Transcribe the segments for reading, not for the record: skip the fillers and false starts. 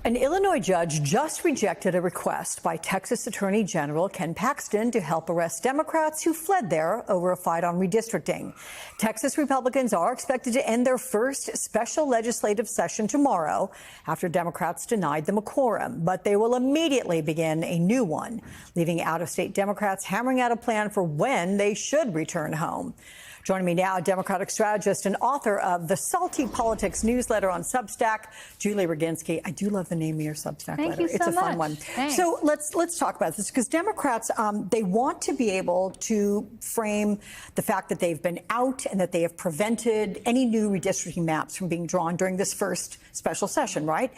An Illinois judge just rejected a request by Texas Attorney General Ken Paxton to help arrest Democrats who fled there over a fight on redistricting. Texas Republicans are expected to end their first special legislative session tomorrow after Democrats denied them a quorum, but they will immediately begin a new one, leaving out-of-state Democrats hammering out a plan for when they should return home. Joining me now, Democratic strategist and author of the Salty Politics newsletter on Substack, Julie Roginski. I do love the name of your Substack letter. It's a fun one. Thanks. So let's talk about this, because Democrats, they want to be able to frame the fact that they've been out and that they have prevented any new redistricting maps from being drawn during this first special session, right?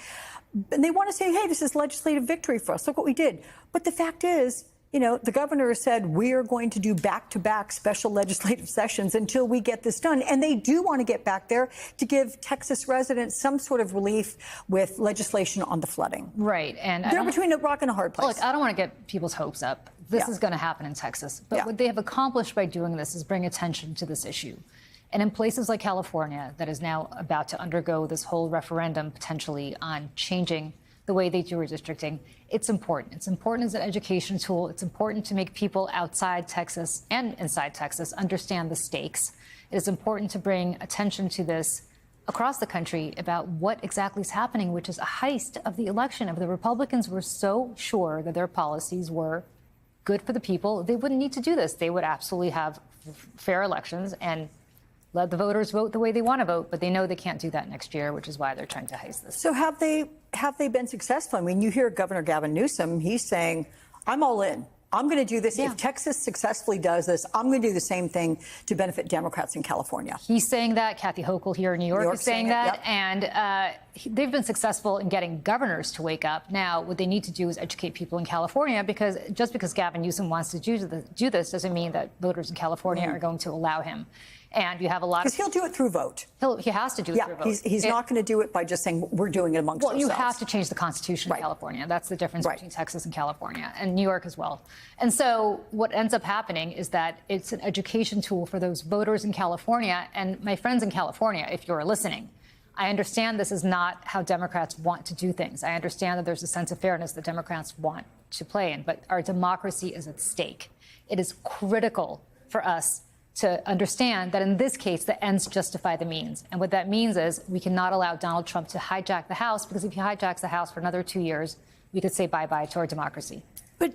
And they want to say, hey, this is legislative victory for us. Look what we did. But the fact is, you know, the governor said we're going to do back-to-back special legislative sessions until we get this done. And they do want to get back there to give Texas residents some sort of relief with legislation on the flooding. Right. And they're between a rock and a hard place. Look, I don't want to get people's hopes up. This is going to happen in Texas. But what they have accomplished by doing this is bring attention to this issue. And in places like California, that is now about to undergo this whole referendum potentially on changing the way they do redistricting, it's important. It's important as an education tool. It's important to make people outside Texas and inside Texas understand the stakes. It is important to bring attention to this across the country about what exactly is happening, which is a heist of the election. If the Republicans were so sure that their policies were good for the people, they wouldn't need to do this. They would absolutely have fair elections and let the voters vote the way they want to vote, but they know they can't do that next year, which is why they're trying to heist this. So have they been successful? I mean, you hear Governor Gavin Newsom, he's saying, I'm all in. I'm going to do this. If Texas successfully does this, I'm going to do the same thing to benefit Democrats in California. He's saying that. Kathy Hochul here in New York is saying that. Yep. And they've been successful in getting governors to wake up. Now, what they need to do is educate people in California, because just because Gavin Newsom wants to do this doesn't mean that voters in California are going to allow him. And you have a lot of... Because he'll do it through vote. He has to do it through vote. He's not going to do it by just saying we're doing it amongst ourselves. Well, you have to change the Constitution in California. That's the difference between Texas and California, and New York as well. And so what ends up happening is that it's an education tool for those voters in California. And my friends in California, if you're listening, I understand this is not how Democrats want to do things. I understand that there's a sense of fairness that Democrats want to play in, but our democracy is at stake. It is critical for us to understand that in this case, the ends justify the means. And what that means is we cannot allow Donald Trump to hijack the House, because if he hijacks the House for another 2 years, we could say bye-bye to our democracy. But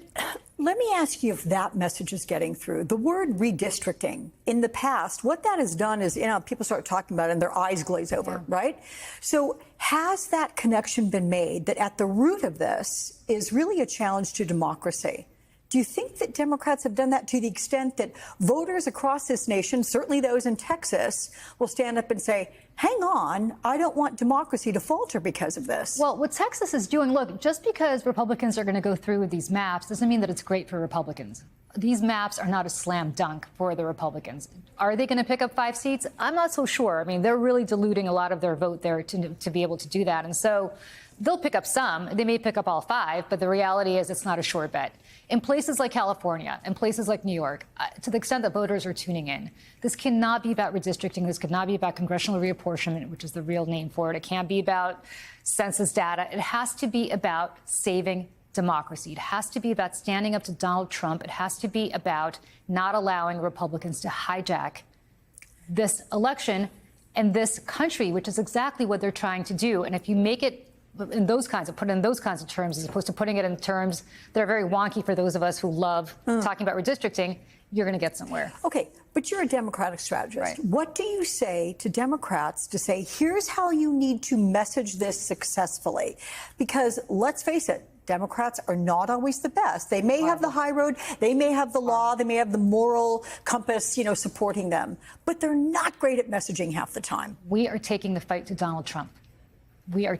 let me ask you if that message is getting through. The word redistricting, in the past, what that has done is, you know, people start talking about it and their eyes glaze over, right? So has that connection been made that at the root of this is really a challenge to democracy? Do you think that Democrats have done that to the extent that voters across this nation, certainly those in Texas, will stand up and say, hang on, I don't want democracy to falter because of this? Well, what Texas is doing, look, just because Republicans are going to go through with these maps doesn't mean that it's great for Republicans. These maps are not a slam dunk for the Republicans. Are they going to pick up 5 seats? I'm not so sure. I mean, they're really diluting a lot of their vote there to be able to do that. And so they'll pick up some. They may pick up all 5, but the reality is it's not a sure bet. In places like California and places like New York, to the extent that voters are tuning in, this cannot be about redistricting. This could not be about congressional reapportionment, which is the real name for it. It can't be about census data. It has to be about saving democracy. It has to be about standing up to Donald Trump. It has to be about not allowing Republicans to hijack this election and this country, which is exactly what they're trying to do. And if you make it in those kinds of, put it in those kinds of terms, as opposed to putting it in terms that are very wonky for those of us who love talking about redistricting, you're going to get somewhere. Okay, but you're a Democratic strategist. Right. What do you say to Democrats to say, here's how you need to message this successfully? Because let's face it, Democrats are not always the best. They may have the high road, they may have the law, they may have the moral compass, you know, supporting them, but they're not great at messaging half the time. We are taking the fight to Donald Trump. We're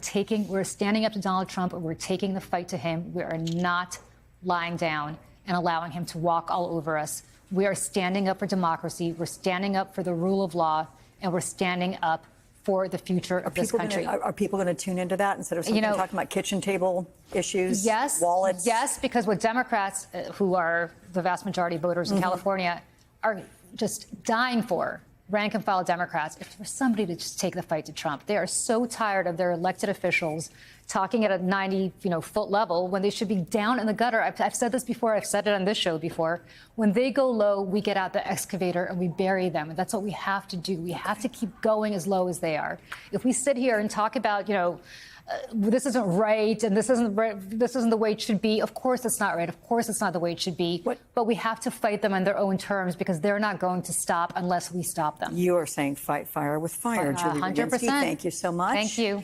standing up to Donald Trump, and we're taking the fight to him. We are not lying down and allowing him to walk all over us. We are standing up for democracy. We're standing up for the rule of law, and we're standing up for the future of this country. Are people going to tune into that instead of talking about kitchen table issues, wallets? Yes, because what Democrats, who are the vast majority of voters in California, are just dying for, rank and file Democrats, if for somebody to just take the fight to Trump. They are so tired of their elected officials talking at a 90-foot level when they should be down in the gutter. I've said this before. I've said it on this show before. When they go low, we get out the excavator and we bury them. And that's what we have to do. We have to keep going as low as they are. If we sit here and talk about, this isn't right and this isn't the way it should be. Of course it's not right. Of course it's not the way it should be. But we have to fight them on their own terms because they're not going to stop unless we stop them. You are saying fight fire with fire, Julie 100%. Rybiński. Thank you so much. Thank you.